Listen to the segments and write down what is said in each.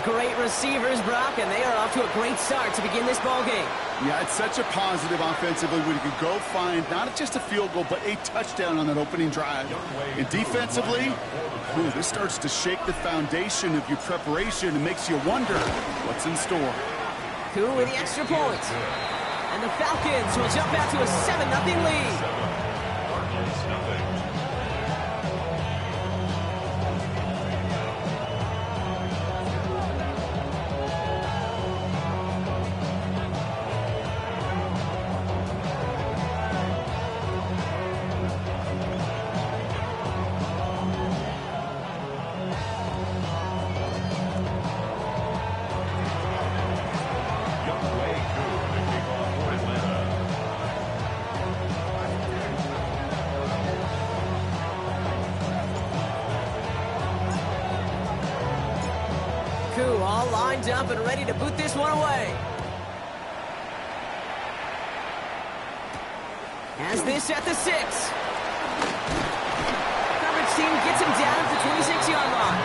great receivers, Brock, and they are off to a great start to begin this ballgame. Yeah, it's such a positive offensively when you can go find not just a field goal, but a touchdown on that opening drive. And defensively, this starts to shake the foundation of your preparation and makes you wonder what's in store. Koo with the extra point. And the Falcons will jump out to a 7-0 lead. All lined up and ready to boot this one away. Has this at the 6. Coverage team gets him down at the 26-yard line.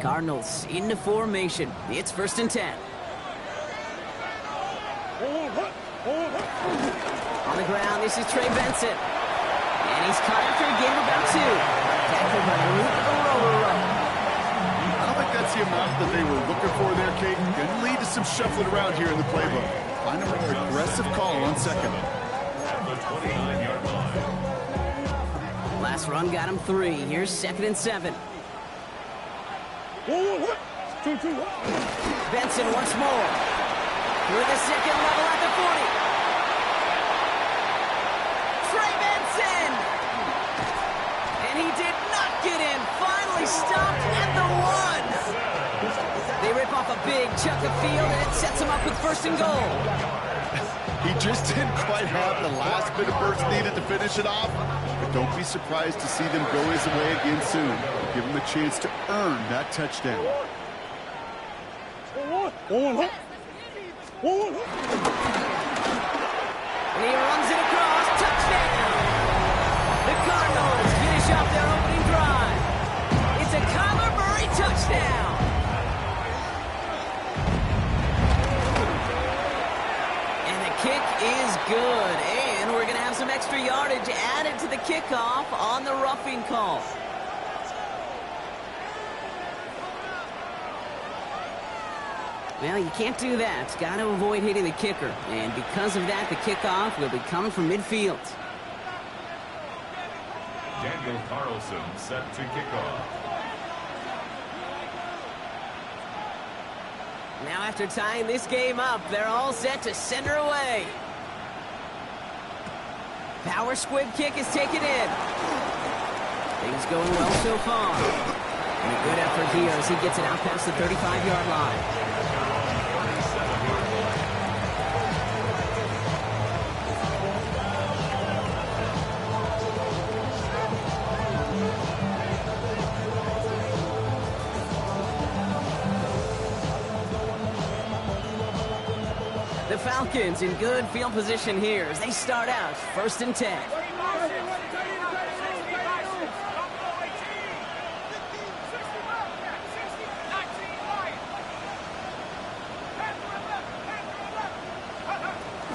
Cardinals into formation. It's 1st and 10. On the ground, this is Trey Benson. And he's caught after a gain of about 2. Tackled by Luke Ororo. I don't think that's the amount that they were looking for there, Kate. Going to lead to some shuffling around here in the playbook. Find a more aggressive call on second. At the 29-yard line. Last run got him 3. Here's 2nd and 7. Benson once more. Through the second level at the 40. Trey Benson! And he did not get in. Finally stopped at the 1. They rip off a big chunk of field, and it sets him up with 1st and goal. He just didn't quite have the last bit of burst needed to finish it off. But don't be surprised to see them go his way again soon. Give him a chance to earn that touchdown. And he runs it across. Touchdown! The Cardinals finish off their opening drive. It's a Kyler Murray touchdown! And the kick is good. And we're going to have some extra yardage added to the kickoff on the roughing call. Well, you can't do that. Got to avoid hitting the kicker. And because of that, the kickoff will be coming from midfield. Daniel Carlson set to kick off. Now after tying this game up, they're all set to send her away. Power squib kick is taken in. Things going well so far. And a good effort here as he gets it out past the 35-yard line. The Falcons in good field position here as they start out 1st and 10.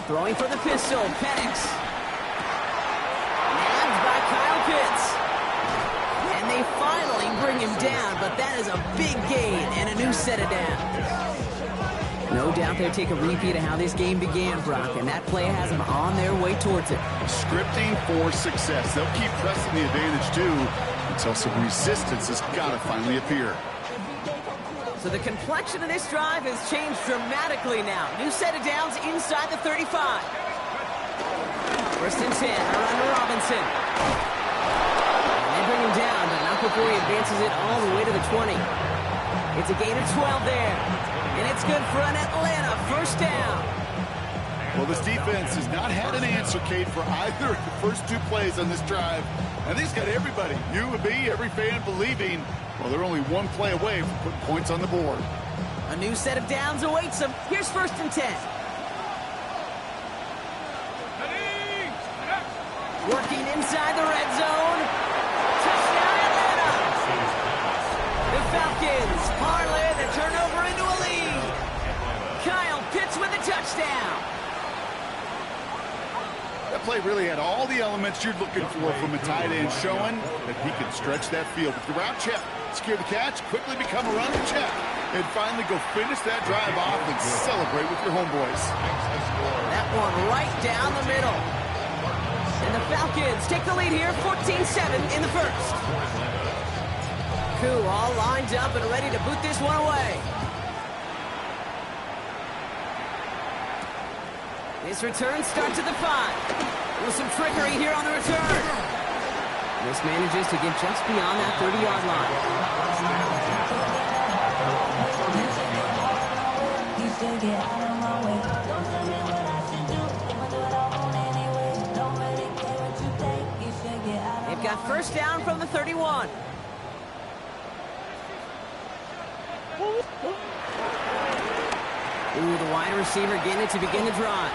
Throwing for the pistol, Penix. Nabbed by Kyle Pitts. And they finally bring him down, but that is a big gain and a new set of downs. No doubt they'll take a repeat of how this game began, Brock, and that play has them on their way towards it. Scripting for success. They'll keep pressing the advantage, too, until some resistance has got to finally appear. So the complexion of this drive has changed dramatically now. New set of downs inside the 35. 1st and 10, around to Robinson. And they bring him down, but not before he advances it all the way to the 20. It's a gain of 12 there. And it's good for an Atlanta 1st down. Well, this defense has not had an answer, Kate, for either of the first 2 plays on this drive. And they've got everybody, you and me, every fan believing, well, they're only 1 play away from putting points on the board. A new set of downs awaits them. Here's 1st and 10. Working inside the red zone. Touchdown, Atlanta. The Falcons parlay the turnover into a lead. Kyle Pitts with a touchdown. That play really had all the elements you're looking for from a tight end, showing that he can stretch that field with the route check, secure the catch, quickly become a runner check, and finally go finish that drive off and celebrate with your homeboys. That one right down the middle. And the Falcons take the lead here, 14-7 in the 1st. Koo all lined up and ready to boot this one away. This return starts at the 5. With some trickery here on the return. This manages to get just beyond that 30-yard line. They've got 1st down from the 31. Ooh, the wide receiver getting it to begin the drive.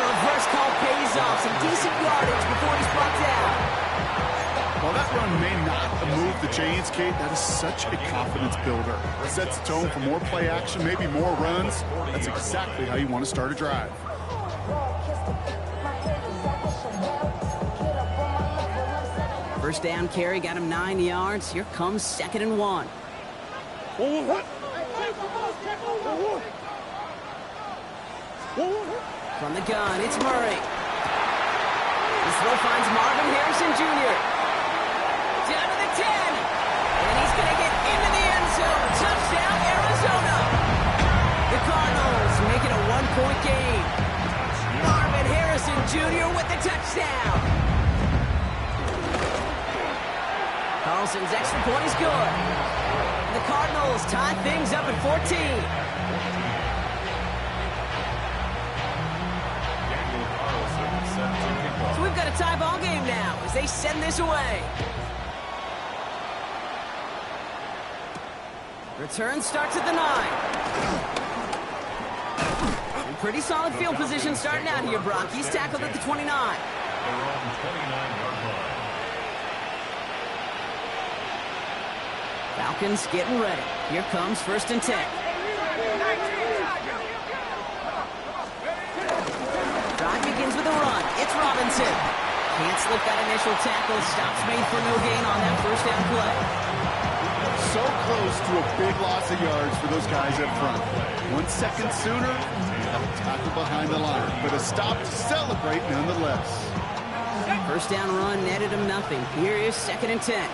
Reverse call pays off. Some decent yardage before he's brought down. While that run may not move the chains, Kate, that is such a confidence builder. It sets the tone for more play action, maybe more runs. That's exactly how you want to start a drive. First down carry got him 9 yards. Here comes 2nd and 1. From the gun, it's Murray. This throw finds Marvin Harrison Jr. Down to the 10. And he's going to get into the end zone. Touchdown, Arizona. The Cardinals make it a 1-point game. Marvin Harrison Jr. with the touchdown. Carlson's extra point is good. The Cardinals tie things up at 14. So we've got a tie ball game now as they send this away. Return starts at the 9. And pretty solid field position starting out here, Brock. He's tackled at the 29. Falcons getting ready. Here comes 1st and 10. Drive begins with a run. It's Robinson. Can't slip that initial tackle. Stops made for no gain on that 1st down play. So close to a big loss of yards for those guys up front. 1 second sooner, a tackle behind the line. But a stop to celebrate nonetheless. 1st down run netted him nothing. Here is 2nd and 10.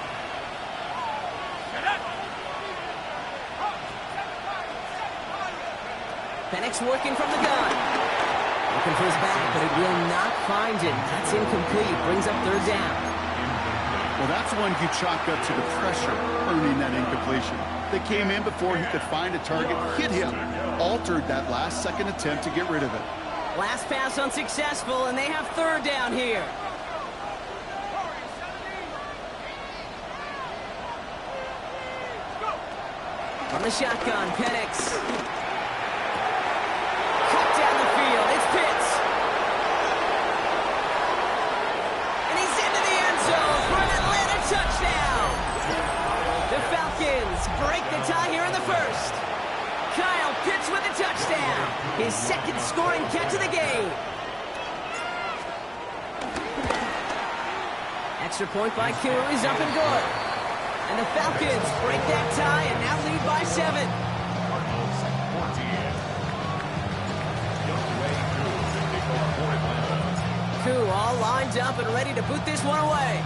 Penix working from the gun. Looking for his back, but it will not find him. That's incomplete. Brings up 3rd down. Well, that's one you chalk up to the pressure earning that incompletion. They came in before he could find a target, hit him, altered that last-second attempt to get rid of it. Last pass unsuccessful, and they have 3rd down here. From the shotgun, Penix. Extra point by Q is up and good. And the Falcons break that tie and now lead by 7. Q all lined up and ready to boot this one away.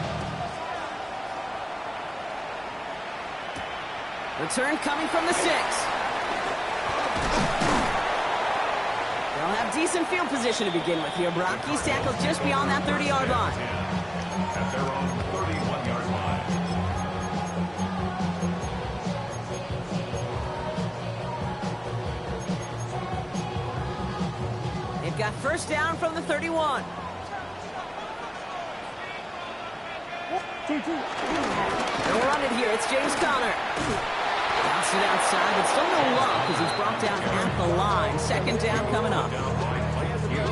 Return coming from the 6. They'll have decent field position to begin with here, Brock. He's tackled just beyond that 30-yard line. At their own 31-yard line. They've got first down from the 31. They'll run it here. It's James Conner. Bounce it outside, but still no luck as he's brought down at the line. Second down coming up.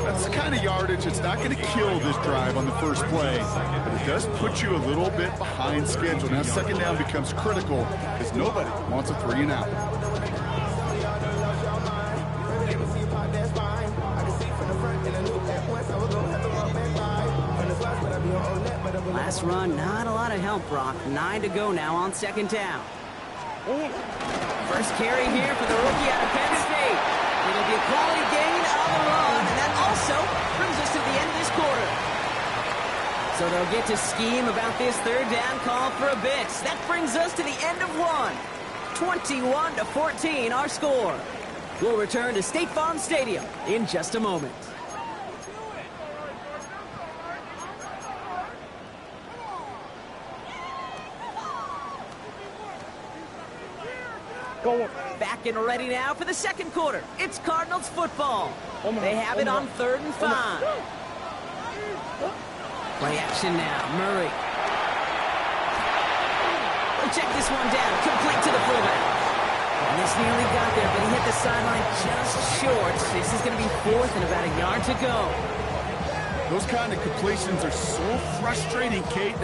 That's the kind of yardage that's not going to kill this drive on the first play, but it does put you a little bit behind schedule. Now second down becomes critical because nobody wants a 3 and out. Last run, not a lot of help, Brock. 9 to go now on second down. First carry here for the rookie out of Penn State. It'll be a quality gain on the run, and that also brings us to the end of this quarter. So they'll get to scheme about this third down call for a bit. That brings us to the end of one. 21-14, our score. We'll return to State Farm Stadium in just a moment. Back and ready now for the second quarter. It's Cardinals football. They have it on 3rd and 5. Play action now. Murray. We'll check this one down. Complete to the fullback. And this nearly got there, but he hit the sideline just short. This is going to be 4th and about a yard to go. Those kind of completions are so frustrating, Kate.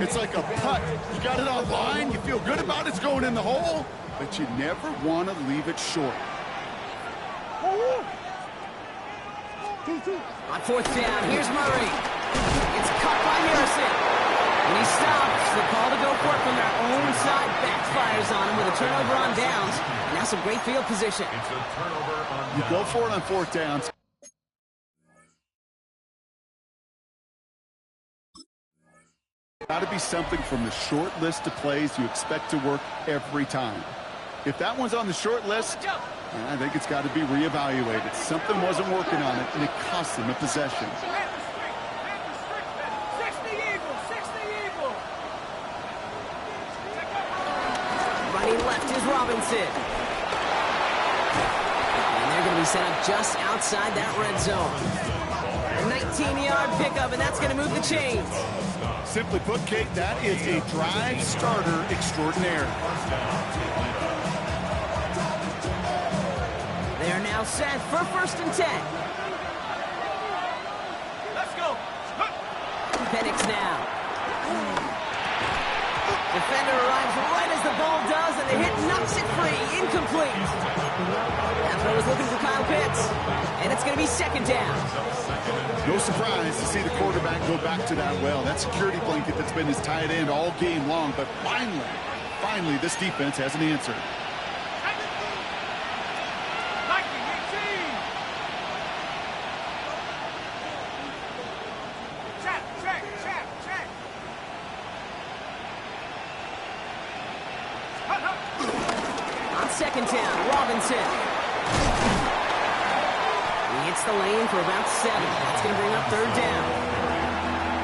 It's like a putt. You got it on line. You feel good about it's going in the hole, but you never want to leave it short. On 4th down, here's Murray. It's caught by Harrison. When he stops, the call to go for it from their own side backfires on him with a turnover on downs. And now some great field position. It's a turnover on You go for it on 4th downs. Got to be something from the short list of plays you expect to work every time. If that one's on the short list, I think it's got to be reevaluated. Something wasn't working on it, and it cost them a possession. Running left is Robinson. And they're going to be set up just outside that red zone. A 19-yard pickup, and that's going to move the chains. Simply put, Kate, that is a drive starter extraordinaire. They are now set for 1st and 10. Let's go. Penix now. Defender arrives right as the ball does, and the hit knocks it free. Incomplete. That throw was looking for Kyle Pitts. And it's going to be 2nd down. No surprise to see the quarterback go back to that well. That security blanket that's been his tight end all game long. But finally, this defense has an answer. On 2nd down, Robinson. He hits the lane for about 7. That's going to bring up 3rd down.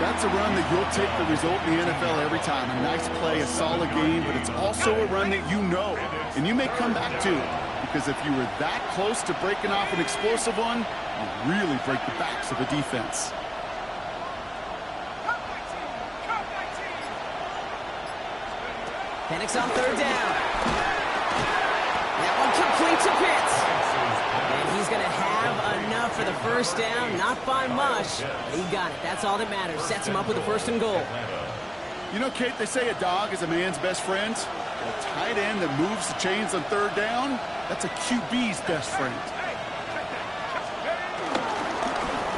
That's a run that you'll take the result in the NFL every time. A nice play, a solid game, but it's also a run that you know, and you may come back to. Because if you were that close to breaking off an explosive one, you really break the backs of the defense. Penix on 3rd down. That one complete to Pitts. And he's going to have enough for the 1st down. Not by much. He got it. That's all that matters. Sets him up with a 1st and goal. You know, Kate, they say a dog is a man's best friend. A tight end that moves the chains on 3rd down, that's a QB's best friend.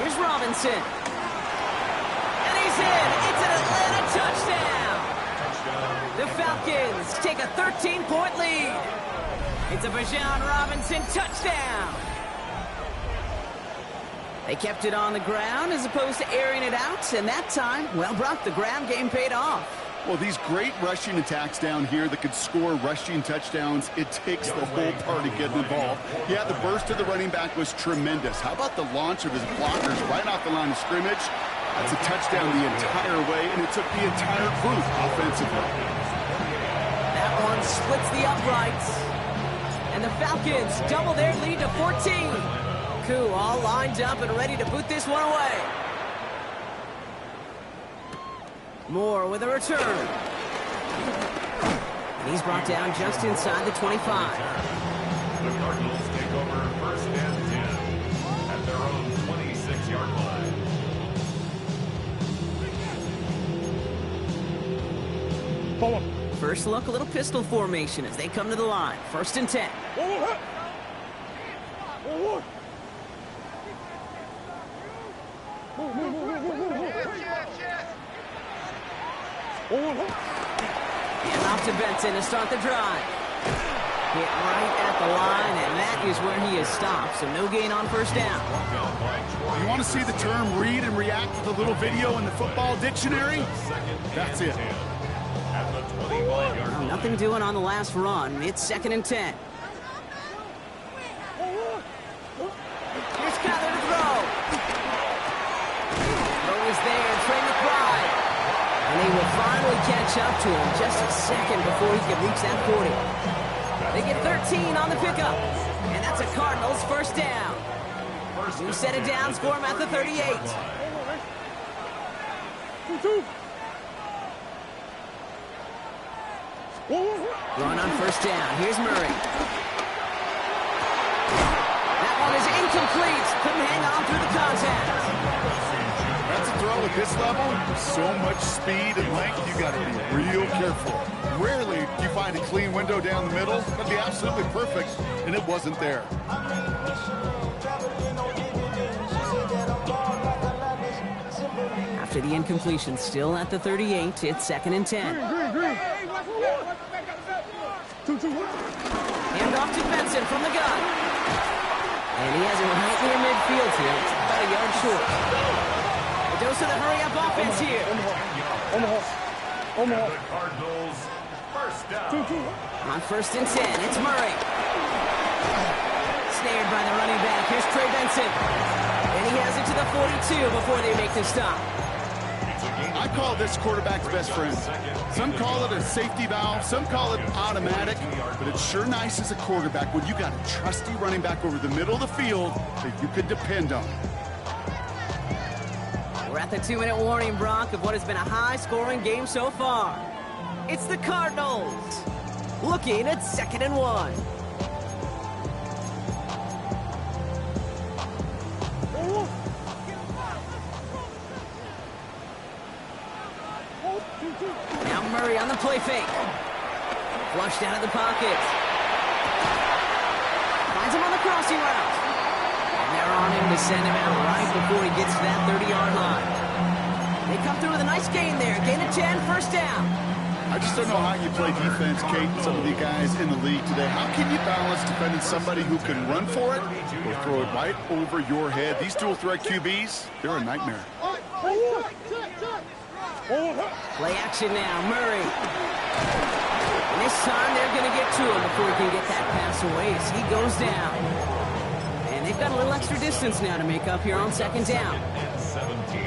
Here's Robinson. And he's in. It's an Atlanta The Falcons take a 13-point lead. It's a Bijan Robinson touchdown. They kept it on the ground as opposed to airing it out, and that time, well, Brock, the ground game paid off. Well, these great rushing attacks down here that could score rushing touchdowns, it takes the whole party getting involved. Yeah, the burst of the running back was tremendous. How about the launch of his blockers right off the line of scrimmage? That's a touchdown the entire way, and it took the entire group offensively. That one splits the uprights. And the Falcons double their lead to 14. Koo all lined up and ready to put this one away. Moore with a return. And he's brought down just inside the 25. The Cardinals take over first and 10 at their own 26-yard line. First look, a little pistol formation as they come to the line. First and 10. And off to Benson to start the drive. Hit right at the line, and that is where he is stopped, so no gain on first down. You want to see the term read and react with a little video in the football dictionary? That's it. Well, nothing doing on the last run. It's second and 10. Here's Kyler to throw. Throw is there, Trey McBride. And he will finally catch up to him just a second before he can reach that 40. They get 13 on the pickup. And that's a Cardinals first down. New set of downs for him at the 38. Run on first down. Here's Murray. That one is incomplete. Couldn't hang on through the contact. That's a throw at this level. So much speed and length, you got to be real careful. Rarely do you find a clean window down the middle. That'd be absolutely perfect, and it wasn't there. After the incompletion, still at the 38, it's second and 10. Hand off to Benson from the gun. And he has it right near midfield here. It's about a yard short. A dose of the hurry-up offense here. The Cardinals first down. On first and 10, it's Murray. Snared by the running back. Here's Trey Benson. And he has it to the 42 before they make the stop. I call this quarterback's best friend. Some call it a safety valve, some call it automatic, but it's sure nice as a quarterback when you got a trusty running back over the middle of the field that you could depend on. We're at the 2-minute warning, Brock, of what has been a high-scoring game so far. It's the Cardinals, looking at second and 1. Now Murray on the play fake. Flushed out of the pocket. Finds him on the crossing route. And they're on him to send him out right before he gets to that 30-yard line. They come through with a nice gain there. Gain of 10, first down. I just don't know how you play defense, Kate, and some of the guys in the league today. How can you balance defending somebody who can run for it or throw it right over your head? These dual-threat QBs, they're a nightmare. Play action now, Murray. And this time they're going to get to him before he can get that pass away as he goes down. And they've got a little extra distance now to make up here on second down.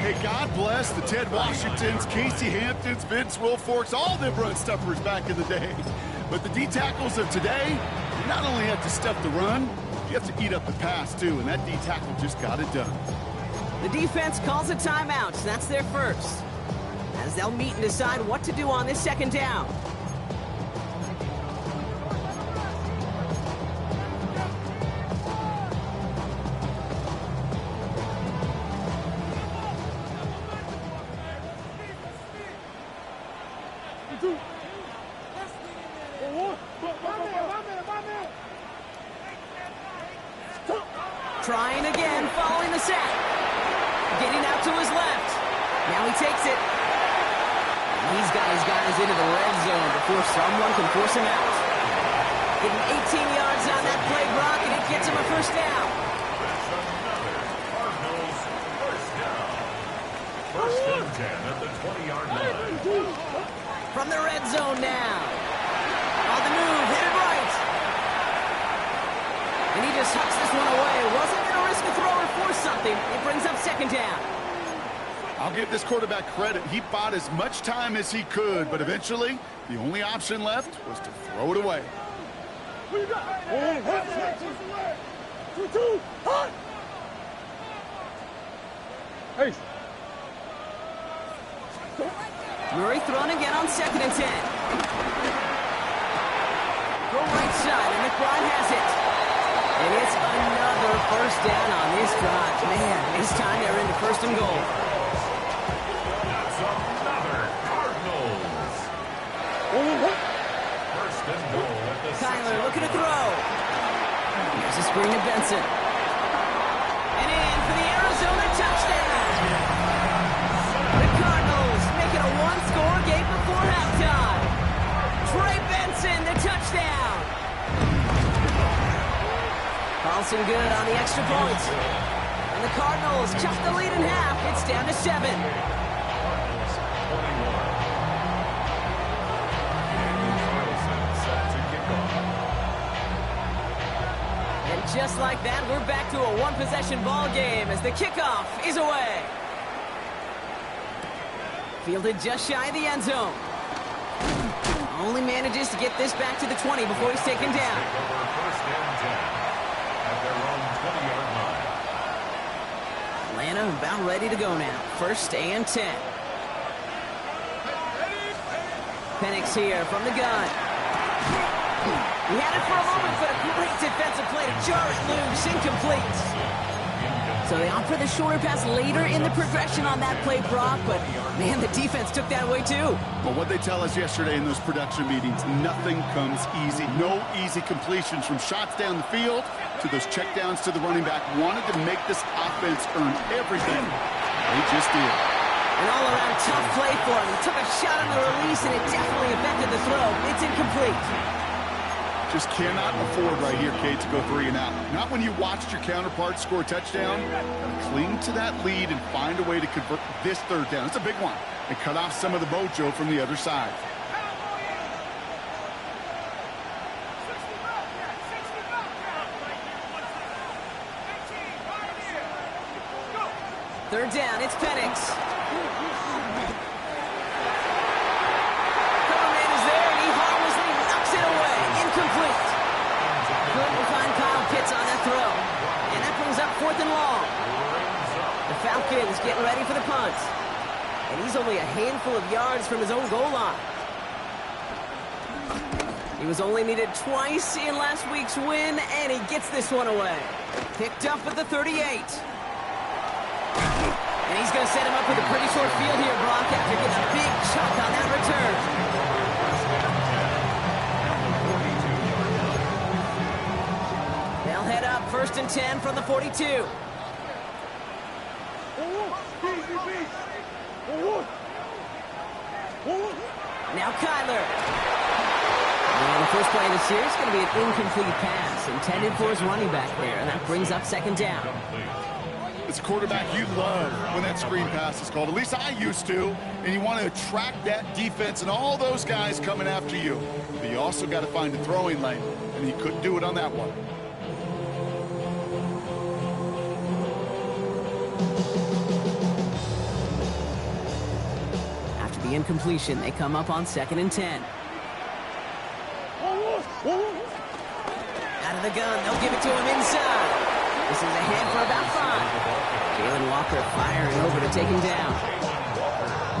Hey, God bless the Ted Washingtons, Casey Hamptons, Vince Wilforks, all them run stuffers back in the day. But the D-tackles of today, you not only have to stuff the run, you have to eat up the pass too, and that D-tackle just got it done. The defense calls a timeout. That's their first, as they'll meet and decide what to do on this second down. Trying again, following the sack. Getting out to his left. Now he takes it. He's got his guys into the red zone before someone can force him out. Getting 18 yards on that play, Brock, and it gets him a first down. Cardinals first down. First and 10 at the 20-yard line. From the red zone now. On the move, hit it right. And he just tucks this one away. Wasn't going to risk a throw or force something. It brings up second down. I'll give this quarterback credit. He bought as much time as he could, but eventually, the only option left was to throw it away. Hey. Murray thrown again on second and 10. Go right side, and McBride has it. And it's another first down on this drive. Man, this time they're into first and goal. That's another Cardinals. First and goal at the Kyler looking to throw. Here's a screen to Benson. And in for the Arizona touchdown. The Cardinals make it a one-score game before halftime. Trey Benson, the touchdown. Carlson good on the extra point. And the Cardinals cut the lead in half. It's down to 7. Cardinals 21. Daniel Carlson set to kick off. And just like that, we're back to a one-possession ball game as the kickoff is away. Fielded just shy of the end zone. Only manages to get this back to the 20 before he's taken down. Over first and 10 at their own 20-yard line. Atlanta about ready to go now. First and 10. Penix here from the gun. He had it for a moment, but a great defensive play to jar it loose. Incomplete. So they opt for the shorter pass later in the progression on that play, Brock, but man, the defense took that away too. But what they tell us yesterday in those production meetings, nothing comes easy. No easy completions from shots down the field to those checkdowns to the running back. Wanted to make this offense earn everything. They just did. An all-around tough play for him. He took a shot on the release, and it definitely affected the throw. It's incomplete. Just cannot afford right here, Kate, to go 3 and out. Not when you watched your counterpart score a touchdown. Cling to that lead and find a way to convert this third down. It's a big one. And cut off some of the mojo from the other side. Third down, it's Penix. Incomplete. Couldn't find Kyle Pitts on that throw. And that brings up 4th and long. The Falcons getting ready for the punt. And he's only a handful of yards from his own goal line. He was only needed twice in last week's win, and he gets this one away. Picked up at the 38. And he's going to set him up with a pretty short field here, Brock, after getting a big chunk on that return. They'll head up 1st and 10 from the 42. Now Kyler. And the first play of the series is going to be an incomplete pass intended for his running back there, and that brings up 2nd down. It's a quarterback you love when that screen pass is called. At least I used to. And you want to attract that defense and all those guys coming after you. But you also got to find a throwing lane, and he couldn't do it on that one. After the incompletion, they come up on 2nd and 10. Out of the gun, they'll give it to him inside. This is ahead for about 5. Jalen Walker firing over to take him down.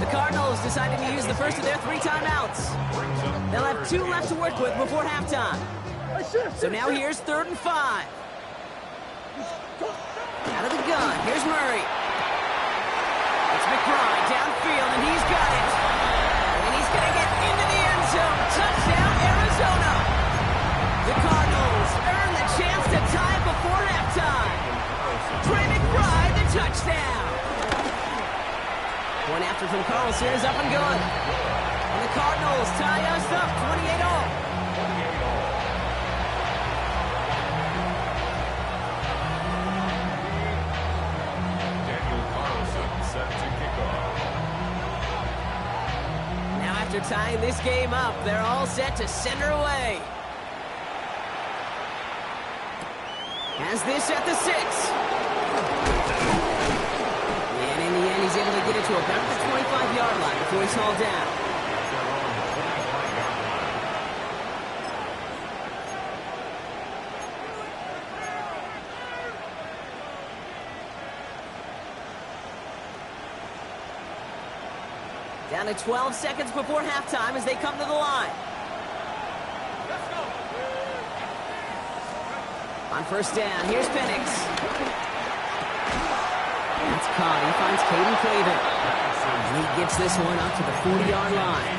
The Cardinals decided to use the first of their 3 timeouts. They'll have 2 left to work with before halftime. So now here's 3rd and 5. Out of the gun, here's Murray. It's McBride downfield, and he's got it. And he's going to get into the end zone. Touchdown, Arizona. The Cardinals earn the chance to tie it before halftime. Trey McBride, the touchdown. 20 Point after from Carlson is up and good. And the Cardinals tie us up 28-all. Daniel Carlson set to kick off. Now after tying this game up, they're all set to send her away. Has this at the 6. And in the end, he's able to get it to about the 25-yard line before he's hauled down. Down to 12 seconds before halftime as they come to the line. On first down, here's Penix. That's caught. He finds Caden Cleaver. And he gets this one up to the 40-yard line.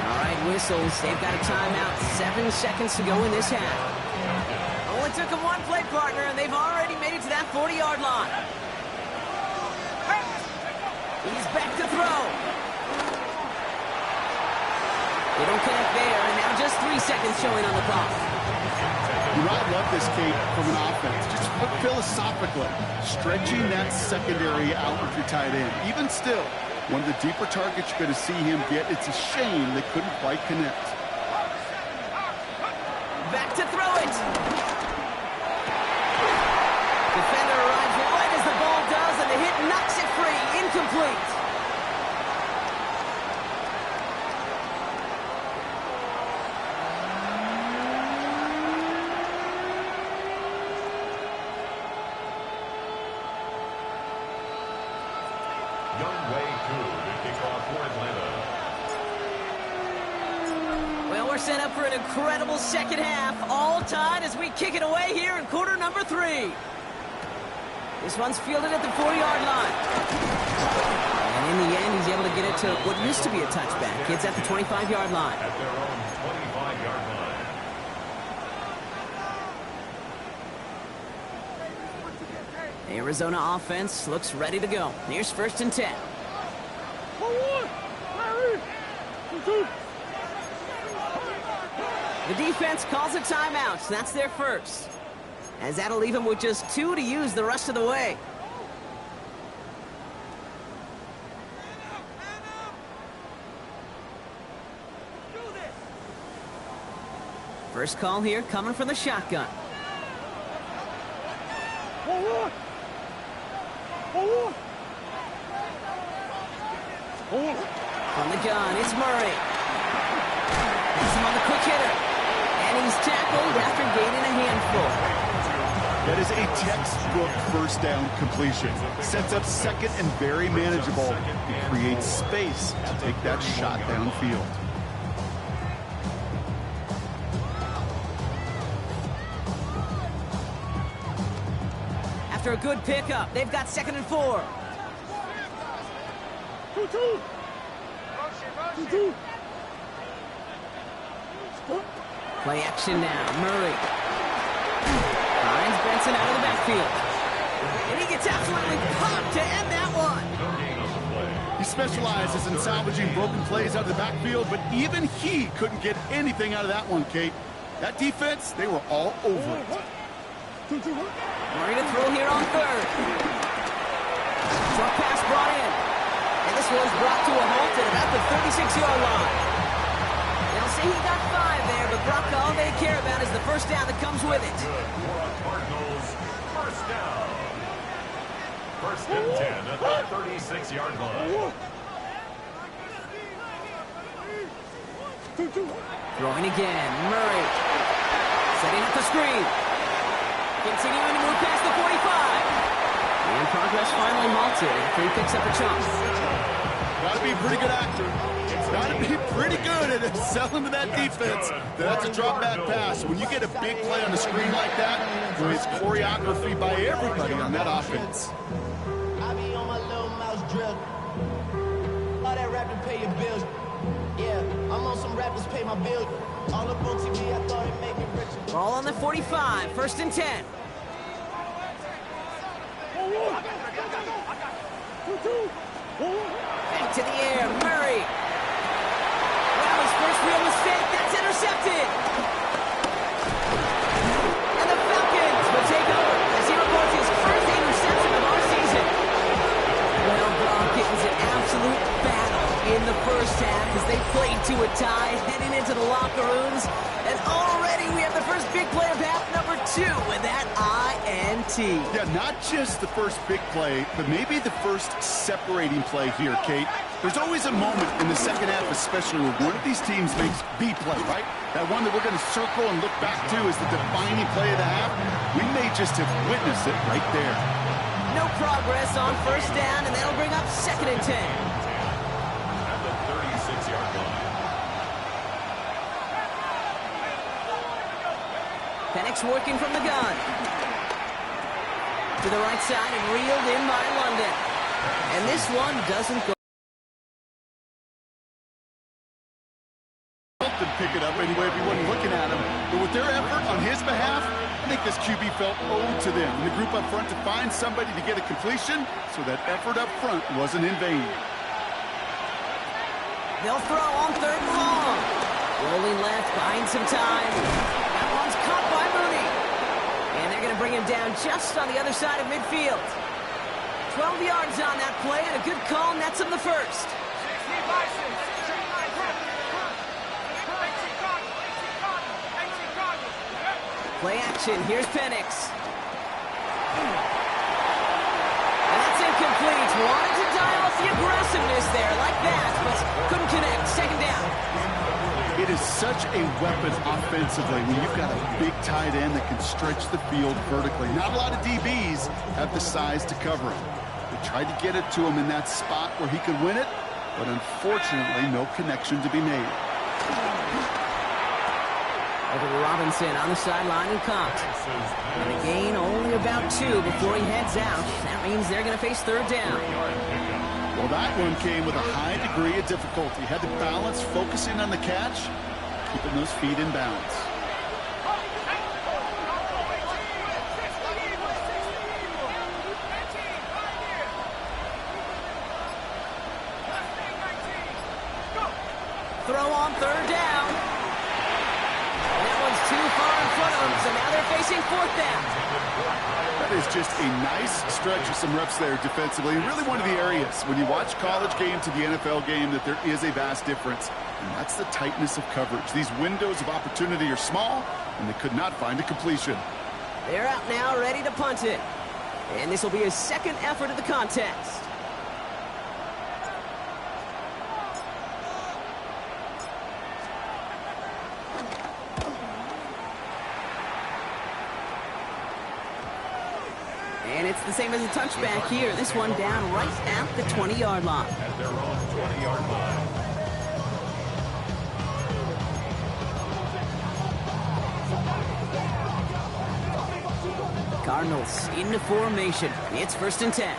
All right, whistles. They've got a timeout. 7 seconds to go in this half. Only took him one play, partner, and they've already made it to that 40-yard line. He's back to throw. They don't connect there, and now just 3 seconds showing on the clock. You know, I love this, Kate, from an offense. Just philosophically, stretching that secondary out with your tight end. Even still, one of the deeper targets you're going to see him get. It's a shame they couldn't quite connect. Back to throw it. Defender arrives right as the ball does, and the hit knocks it free. Incomplete. Set up for an incredible second half, all tied as we kick it away here in quarter number 3. This one's fielded at the 40-yard line. And in the end, he's able to get it to what used to be a touchback. It's at the 25-yard line. At their own 25-yard line. Arizona offense looks ready to go. Here's first and 10. The defense calls a timeout. That's their first. As that'll leave them with just 2 to use the rest of the way. First call here coming from the shotgun. From the gun, it's Murray. He's him on the quick hitter. And he's tackled after gaining a handful. That is a textbook first down completion. Sets up second and very manageable. It creates space to take that shot downfield. After a good pickup, they've got 2nd and 4. Play action now. Murray finds Benson out of the backfield. And he gets absolutely popped to end that one. He specializes in salvaging broken plays out of the backfield, but even he couldn't get anything out of that one, Kate. That defense, they were all over it. Murray to throw here on 3rd. Short pass brought in. And this one's brought to a halt at about the 36-yard line. They'll say he got 5 there, but Brock, all they care about is the first down that comes with it. Cardinals, first down. First and 10 at the 36-yard line. Throwing again, Murray. Setting up the screen. Continuing to move past the 45. And progress finally halted after he picks up a chunk. Gotta be a pretty good actor. Gotta be pretty good at selling to that defense. That's a drop back pass. When you get a big play on the screen like that, it's choreography by everybody on that offense. I be on my little mouse drill. All that rapping pay your bills. Yeah, I'm on some rappers pay my bills. All up on TV, I thought it made me richer. Ball on the 45, first and 10. Back to the air, Murray. Well, his first real mistake, that's intercepted. And the Falcons will take over as he reports his first interception of our season. Well, Brock, it was an absolute battle in the first half as they played to a tie, heading into the locker rooms. And already we have the first big play of half number 2 with that INT. Yeah, not just the first big play, but maybe the first separating play here, Kate. There's always a moment in the second half, especially where one of these teams makes the play, right? That one that we're going to circle and look back to as the defining play of the half. We may just have witnessed it right there. No progress on first down, and that'll bring up 2nd and 10. At the 36-yard line. Penix working from the gun. To the right side and reeled in by London. And this one doesn't go. And pick it up anyway if he wasn't looking at him. But with their effort on his behalf, I think this QB felt owed to them. And the group up front to find somebody to get a completion, so that effort up front wasn't in vain. They'll throw on 3rd and long. Rolling left, buying some time. That one's caught by Mooney. And they're going to bring him down just on the other side of midfield. 12 yards on that play, and a good call nets him the first. Play action, here's Penix. And that's incomplete. Wanted to dial up the aggressiveness there like that, but couldn't connect. 2nd down. It is such a weapon offensively when you've got a big tight end that can stretch the field vertically. Not a lot of DBs have the size to cover him. They tried to get it to him in that spot where he could win it, but unfortunately no connection to be made. Over to Robinson on the sideline and caught. And a gain only about 2 before he heads out. That means they're going to face 3rd down. Well, that one came with a high degree of difficulty. Had to balance focusing on the catch, keeping those feet in bounds. Throw on 3rd down. Too far in front of them, so now they're facing 4th down. That is just a nice stretch of some reps there defensively. And really one of the areas, when you watch college game to the NFL game, that there is a vast difference. And that's the tightness of coverage. These windows of opportunity are small, and they could not find a completion. They're out now, ready to punt it. And this will be his 2nd effort of the contest. And it's the same as a touchback here. This one down right at the 20-yard line. At their own 20-yard line. Cardinals into formation. It's 1st and 10.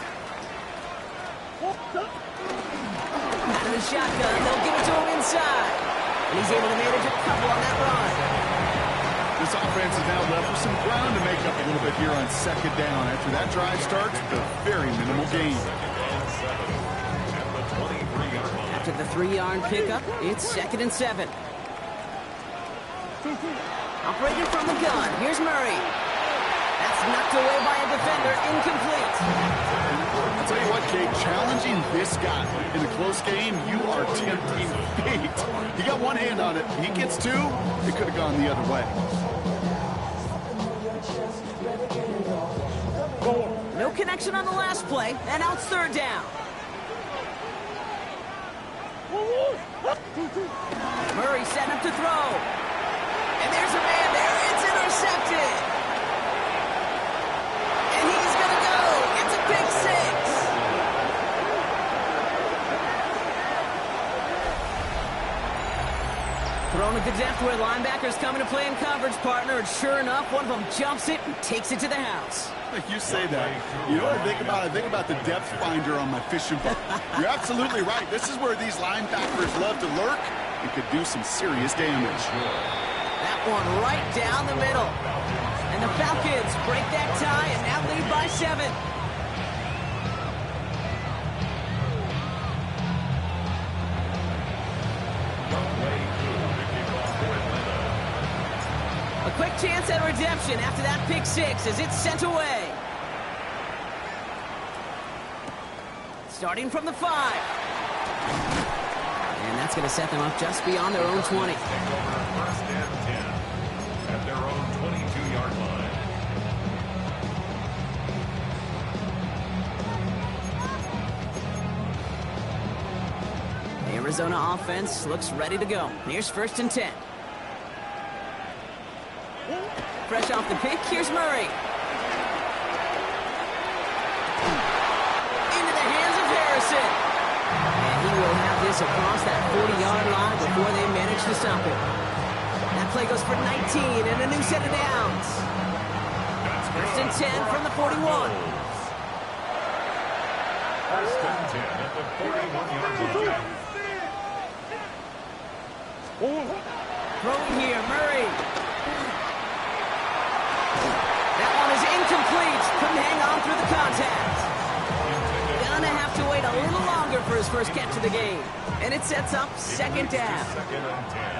Out of the shotgun, they'll give it to him inside. And he's able to manage a couple on that run. This offense is now left with some ground to make up a little bit here on 2nd down. After that drive starts, a very minimal gain. After the 3-yard pickup, it's 2nd and 7. Operating from the gun, here's Murray. That's knocked away by a defender, incomplete. I'll tell you what, Kate, challenging this guy in a close game, you are tempting fate. He got one hand on it. He gets 2, it could have gone the other way. No connection on the last play, and now it's 3rd down. Murray set up to throw. And there's a man there. It's intercepted. And he's going to go. It's a pick 6. Thrown at the depth where linebackers coming to play in coverage, partner. And sure enough, one of them jumps it and takes it to the house. You say that. You know what I think about? I think about the depth finder on my fishing boat. You're absolutely right. This is where these linebackers love to lurk and could do some serious damage. That one right down the middle. And the Falcons break that tie and now lead by 7. chance at redemption after that pick six as it's sent away. Starting from the 5. And that's going to set them up just beyond their own 20. Take over first and 10 at their own 22-yard line. The Arizona offense looks ready to go. Here's first and 10. Fresh off the pick, here's Murray. Into the hands of Harrison. And he will have this across that 40-yard line before they manage to stop it. That play goes for 19 and a new set of downs. First and 10 from the 41. First and 10 at the 41-yard line. Throwing here, Murray. That one is incomplete. Couldn't hang on through the contact. Gonna have to wait a little longer for his first catch of the game. And it sets up second down.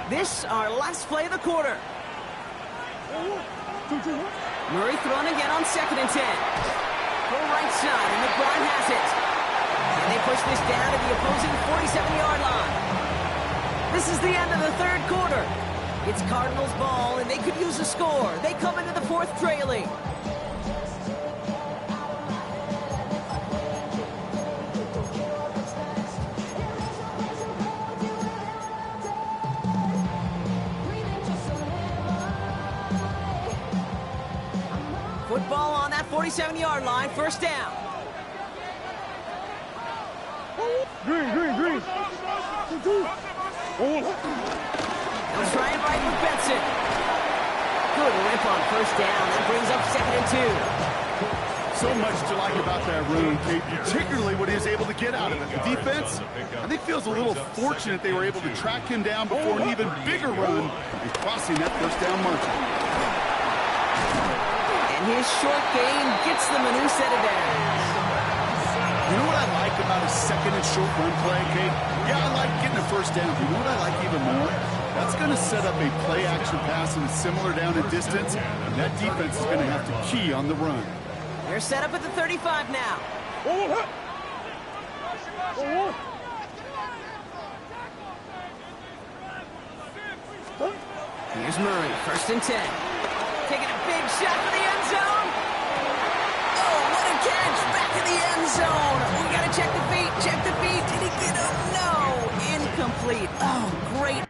This our last play of the quarter. Murray thrown again on second and 10. Go right side, and McBride has it. And they push this down to the opposing 47-yard line. This is the end of the third quarter. It's Cardinals ball, and they could use a score. They come into the fourth trailing. Football on that 47-yard line, first down. Green. They'll try it right with Benson. Good rip on first down. That brings up second and 2. So much to like about that run, Kate, particularly what he was able to get out of it. The defense, I think, feels a little fortunate they were able to track him down before an even bigger run and crossing that first down margin. And his short gain gets them a new set of downs. You know what I like about a second and short run play, Kate? Yeah, I like getting a first down. But you know what I like even more? That's going to set up a play-action pass and a similar down and distance, and that defense is going to have to key on the run. They're set up at the 35 now. Here's Murray, first and 10. Taking a big shot for the end zone. Oh, what a catch! Back in the end zone. We got to check the feet. Check the feet. Did he get him? No. Incomplete. Oh, great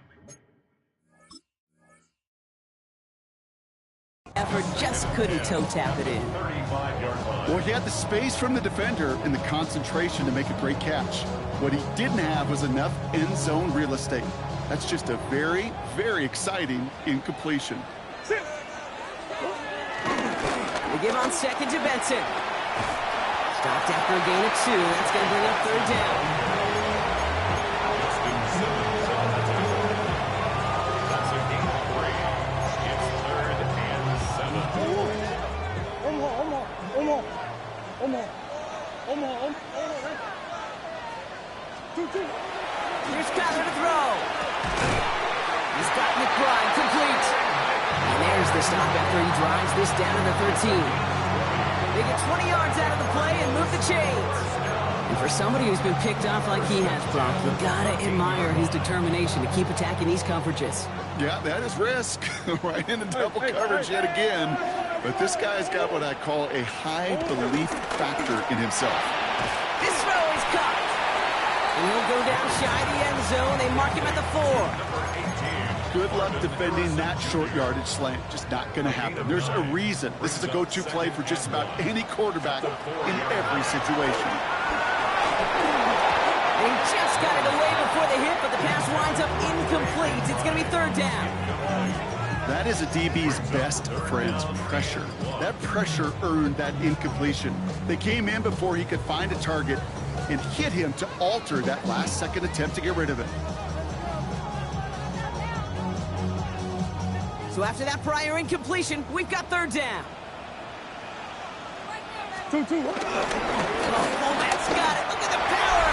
effort. Just couldn't toe tap it in. Well, he had the space from the defender and the concentration to make a great catch. What he didn't have was enough end zone real estate. That's just a very, very exciting incompletion. They give on second to Benson. Stopped after a gain of 2. That's going to bring up third down. That's a gain of 3. It's third and 7. Here's Kyler to throw. He's got McBride complete. And there's the stop after he drives this down to the 13. They get 20 yards out of the play and move the chains. And for somebody who's been picked off like he has, Brock, you gotta admire his determination to keep attacking these coverages. Yeah, that is risk. Right into double coverage yet again. But this guy's got what I call a high belief factor in himself. This throw is caught. And he'll go down shy of the end zone. They mark him at the 4. Good luck defending that short yardage slant. Just not going to happen. There's a reason. This is a go-to play for just about any quarterback in every situation. And he just got it away before the hit, but the pass winds up incomplete. It's going to be third down. That is a DB's best friend's pressure. That pressure earned that incompletion. They came in before he could find a target and hit him to alter that last-second attempt to get rid of it. So after that prior incompletion, we've got third down. Two. Fullback's got it. Look at the power.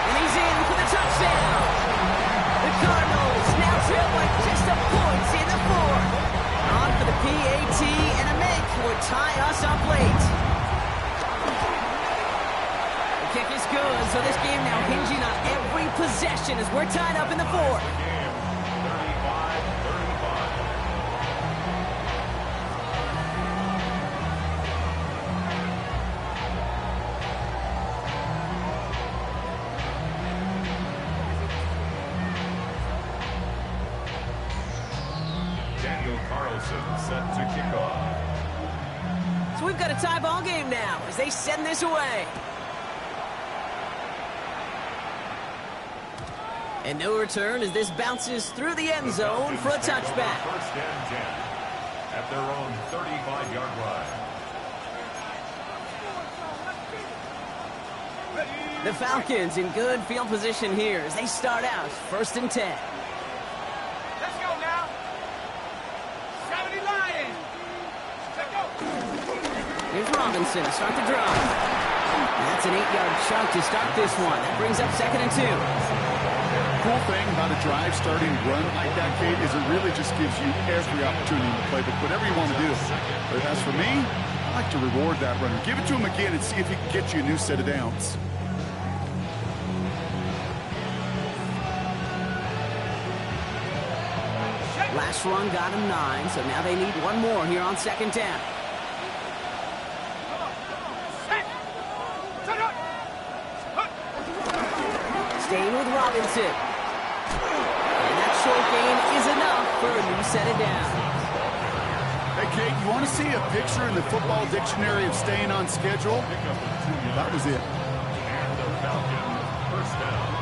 And he's in for the touchdown. The Cardinals now trail by just a point in the 4th. On for the good, so this game now hinging on every possession as we're tied up in the fourth. Set to kick off. So we've got a tie ball game now as they send this away. And no return as this bounces through the end zone for a touchback. First and 10 at their own 35-yard line. The Falcons in good field position here as they start out first and 10. Here's Robinson to start the drive. That's an 8-yard chunk to start this one. That brings up second and 2. Cool thing about a drive starting run like that, Kate, is it really just gives you every opportunity to play, but whatever you want to do. But as for me, I like to reward that runner. Give it to him again and see if he can get you a new set of downs. Last run got him 9, so now they need one more here on second down. Staying with Robinson. And that short gain is enough for a new set of downs. Hey, Kate, you want to see a picture in the football dictionary of staying on schedule? That was it. And the Falcons first down.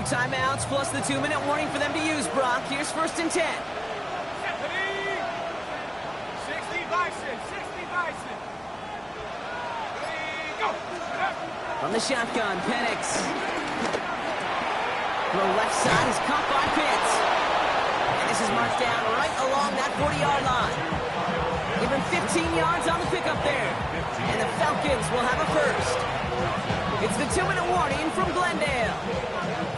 Timeouts plus the 2-minute warning for them to use, Brock. Here's first and 10. 60 Bison, 60 Bison. Go. From the shotgun, Penix. The left side is caught by Pitts. And this is marked down right along that 40-yard line. Give him 15 yards on the pickup there. And the Falcons will have a first. It's the 2-minute warning from Glendale.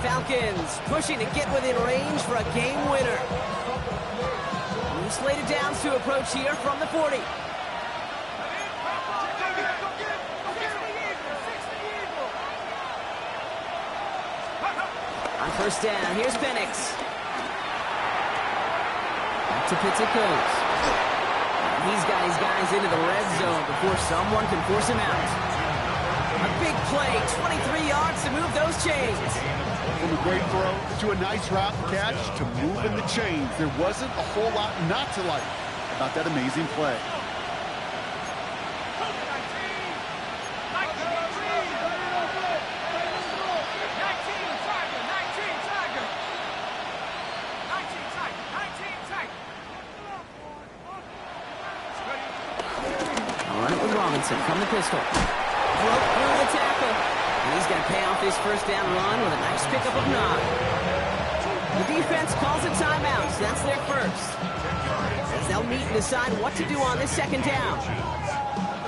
Falcons pushing to get within range for a game winner. New slated downs to approach here from the 40. On first down, here's Penix. Back to Pitts it goes. And he's got his guys into the red zone before someone can force him out. A big play, 23 yards to move those chains. From a great throw to a nice route and catch to moving the chains. There wasn't a whole lot not to like about that amazing play. I'll run it with Robinson from the pistol. Broke through the tackle. And he's going to pay off his first down run with a nice pickup of 9. The defense calls a timeout, so that's their first. As they'll meet and decide what to do on this second down.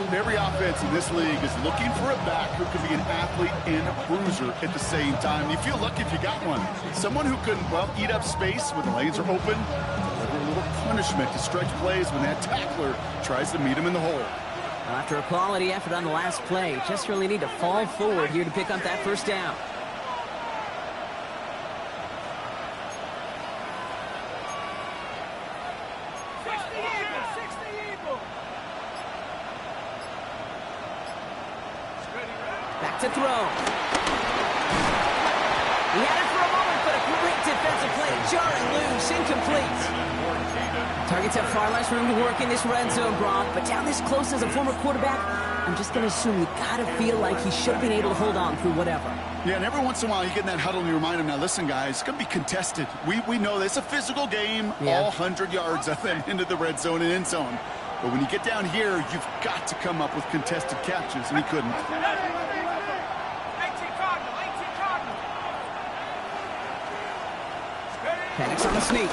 Every offense in this league is looking for a back who can be an athlete and a bruiser at the same time. You feel lucky if you got one. Someone who can, well, eat up space when the lanes are open, deliver a little punishment to stretch plays when that tackler tries to meet him in the hole. After a quality effort on the last play, just really need to fall forward here to pick up that first down. Back to throw. He had it for a moment, but a great defensive play. Jarring loose, incomplete. Targets have far less room to work in this red zone, Brock, but down this close as a former quarterback, I'm just going to assume you got to feel like he should have been able to hold on through whatever. Yeah, and every once in a while you get in that huddle and you remind him, now listen, guys, it's going to be contested. We know this. It's a physical game, all 100 yards of them into the red zone and end zone. But when you get down here, you've got to come up with contested catches, and he couldn't. Penix on the sneak.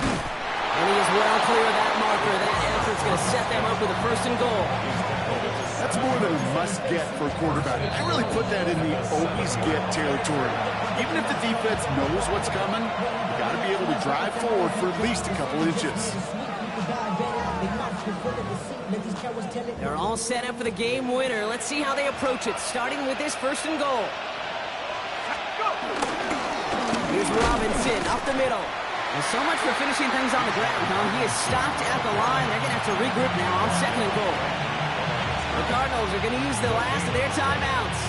And he is well clear of that marker. That effort's going to set them up with a first and goal. That's more than a must-get for a quarterback. I really put that in the always-get territory. Even if the defense knows what's coming, you got to be able to drive forward for at least a couple inches. They're all set up for the game winner. Let's see how they approach it, starting with this 1st and goal. Here's Robinson up the middle. There's so much for finishing things on the ground, huh? He is stopped at the line. They're going to have to regroup now on 2nd and goal. The Cardinals are going to use the last of their timeouts,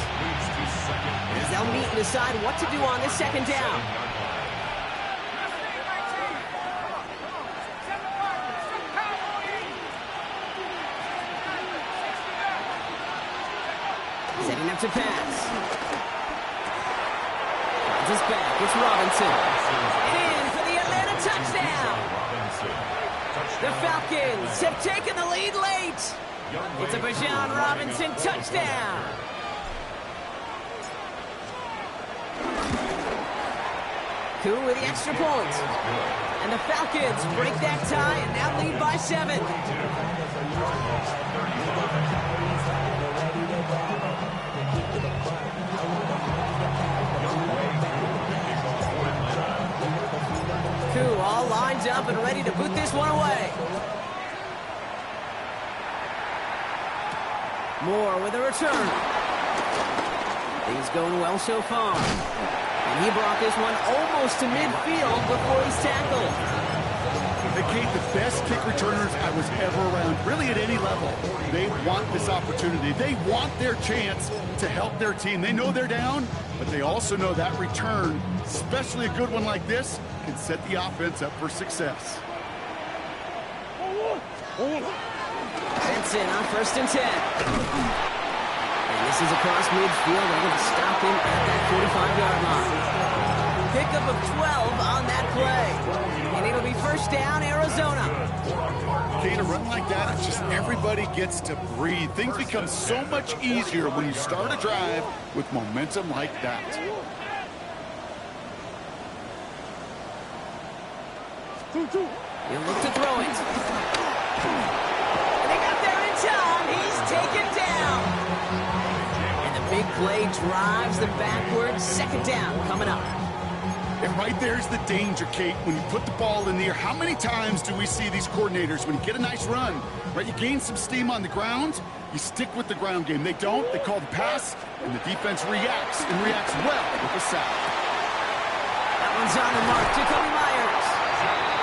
as they'll meet and decide what to do on this 2nd down. Setting up to pass. Finds his back. It's Robinson. In for the Atlanta touchdown. The Falcons have taken the lead late. It's a Bijan Robinson touchdown. Coup with the extra point. And the Falcons break that tie and now lead by 7. Coup all lined up and ready to put this one away. Moore with a return. Things going well so far. And he brought this one almost to midfield before he's tackled. They gave the best kick returners I was ever around, really at any level. They want this opportunity. They want their chance to help their team. They know they're down, but they also know that return, especially a good one like this, can set the offense up for success. Benson on 1st and 10. And this is across midfield. They're going to stop him at that 45-yard line. Pickup of 12 on that play. And it'll be 1st down, Arizona. Okay, to run like that, it's just everybody gets to breathe. Things become so much easier when you start a drive with momentum like that. He'll look to throw it. And they got there in time. He's taken down. And the big play drives them backwards. 2nd down coming up. And right there's the danger, Kate. When you put the ball in the air, how many times do we see these coordinators, when you get a nice run, right, you gain some steam on the ground, you stick with the ground game. They don't. They call the pass, and the defense reacts, and reacts well with the sack. That one's on the mark. Jacoby Myers.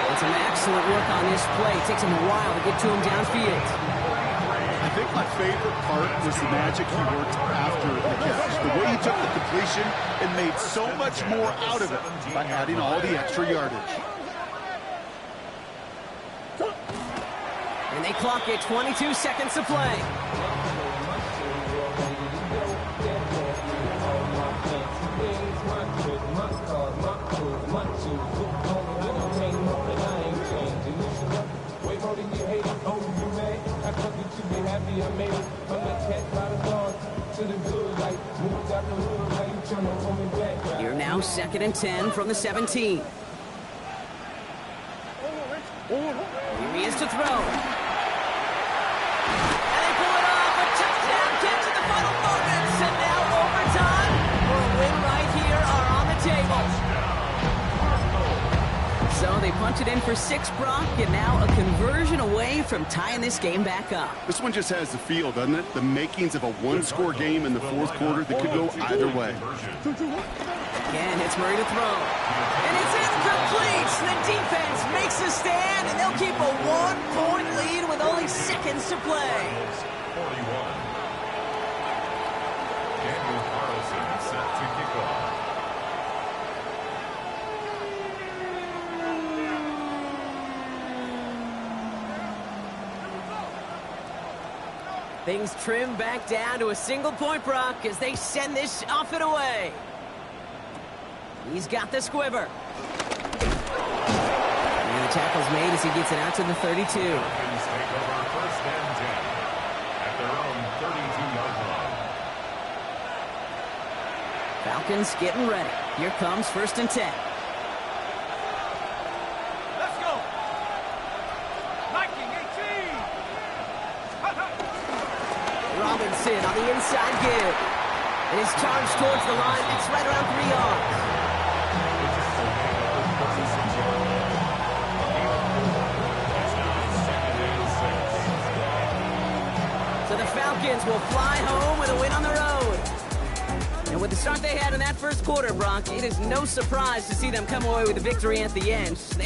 And some excellent work on this play. It takes him a while to get to him downfield. I think my favorite part was the magic he worked after the catch. The way he took the completion and made so much more out of it by adding all the extra yardage. And they clock it 22 seconds to play. You're now 2nd and 10 from the 17. Here he is to throw. And they pull it off. A touchdown catch in the final moments. And now overtime or a win right here are on the table. So they punch it in for 6, Brock, and now a conversion away from tying this game back up. This one just has the feel, doesn't it? The makings of a one-score game in the 4th quarter that could go either way. Again, it's Murray to throw. And it's incomplete. The defense makes a stand, and they'll keep a 1-point lead with only seconds to play. 41. Daniel Carlson set to kick off. Things trim back down to a single point, Brock, as they send this off and away. He's got the squiver. And the tackle's made as he gets it out to the 32. Falcons take over 1st and 10 at their own 32-yard line. Falcons getting ready. Here comes 1st and 10. Let's go. Viking 18. Robinson on the inside give. It is charged towards the line. It's right around 3 yards. Falcons will fly home with a win on the road. And with the start they had in that first quarter, Brock, it is no surprise to see them come away with a victory at the end. They